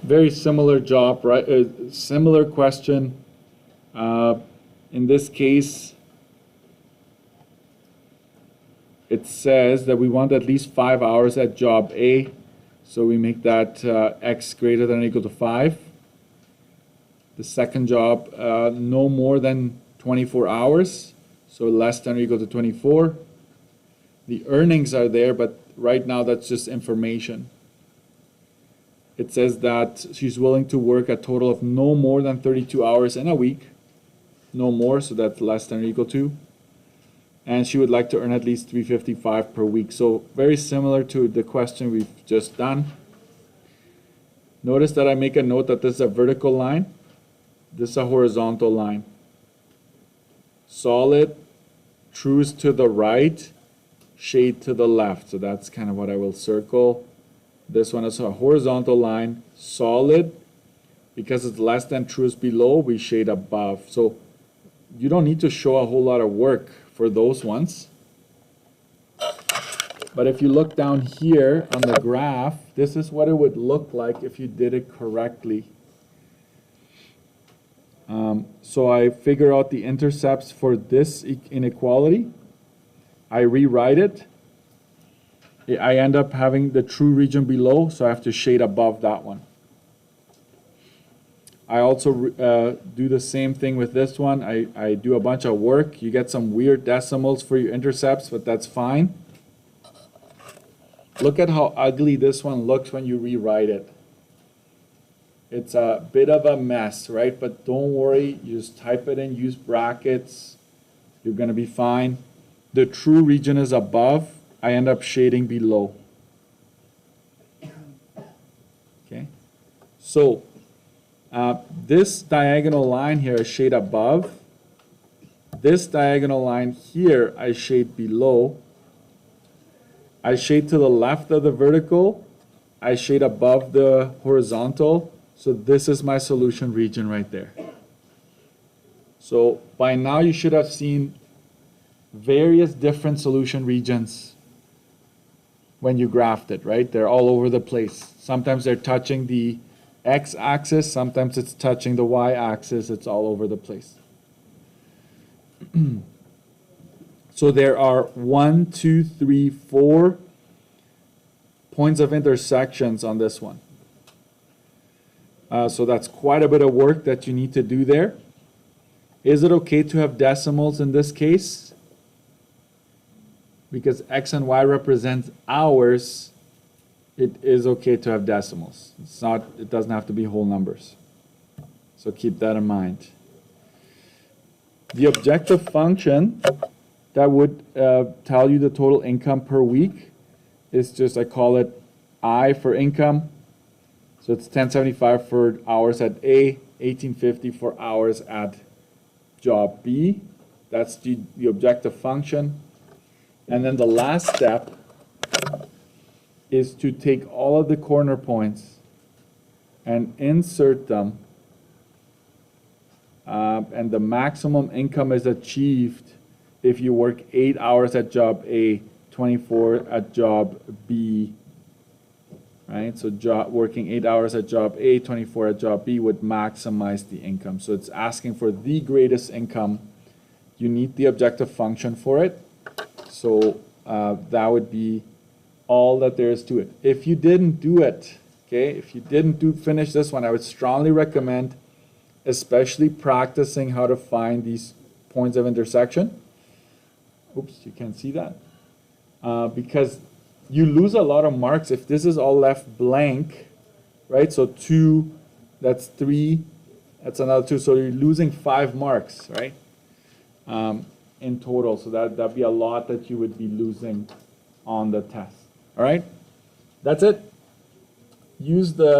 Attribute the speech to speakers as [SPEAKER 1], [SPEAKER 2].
[SPEAKER 1] Very similar job, right? Similar question. In this case, it says that we want at least 5 hours at job A, so we make that x greater than or equal to 5. The second job, no more than 24 hours, so less than or equal to 24. The earnings are there, but right now that's just information. It says that she's willing to work a total of no more than 32 hours in a week. No more, so that's less than or equal to. And she would like to earn at least $355 per week. So very similar to the question we've just done. Notice that I make a note that this is a vertical line. This is a horizontal line. Solid, trues to the right, shade to the left. So that's kind of what I will circle. This one is a horizontal line, solid. Because it's less than trues below, we shade above. So you don't need to show a whole lot of work for those ones. But if you look down here on the graph, this is what it would look like if you did it correctly. So I figure out the intercepts for this inequality. I rewrite it. I end up having the true region below, so I have to shade above that one. I also do the same thing with this one. I do a bunch of work. You get some weird decimals for your intercepts, but that's fine. Look at how ugly this one looks when you rewrite it. It's a bit of a mess, right? But don't worry, you just type it in, use brackets. You're going to be fine. The true region is above. I end up shading below. Okay, so this diagonal line here I shade above. This diagonal line here I shade below. I shade to the left of the vertical. I shade above the horizontal. So this is my solution region right there. So by now you should have seen various different solution regions when you graphed it, right? They're all over the place. Sometimes they're touching the x-axis, sometimes it's touching the y-axis, it's all over the place. So there are 1, 2, 3, 4 points of intersections on this one. So that's quite a bit of work that you need to do there. Is it okay to have decimals in this case? Because x and y represent hours, it is okay to have decimals. It's not, it doesn't have to be whole numbers. So keep that in mind. The objective function that would tell you the total income per week is just, I call it I for income. So it's 1075 for hours at A, 1850 for hours at job B. That's the objective function. And then the last step is to take all of the corner points and insert them. And the maximum income is achieved if you work 8 hours at job A, 24 at job B. Right? So working 8 hours at job A, 24 at job B would maximize the income. So it's asking for the greatest income. You need the objective function for it. So that would be all that there is to it. If you didn't do it, okay, if you didn't finish this one, I would strongly recommend especially practicing how to find these points of intersection. Oops, you can't see that. Because you lose a lot of marks if this is all left blank, right? So 2, that's 3, that's another 2. So you're losing 5 marks, right? In total. So that'd be a lot that you would be losing on the test. All right? That's it. Use the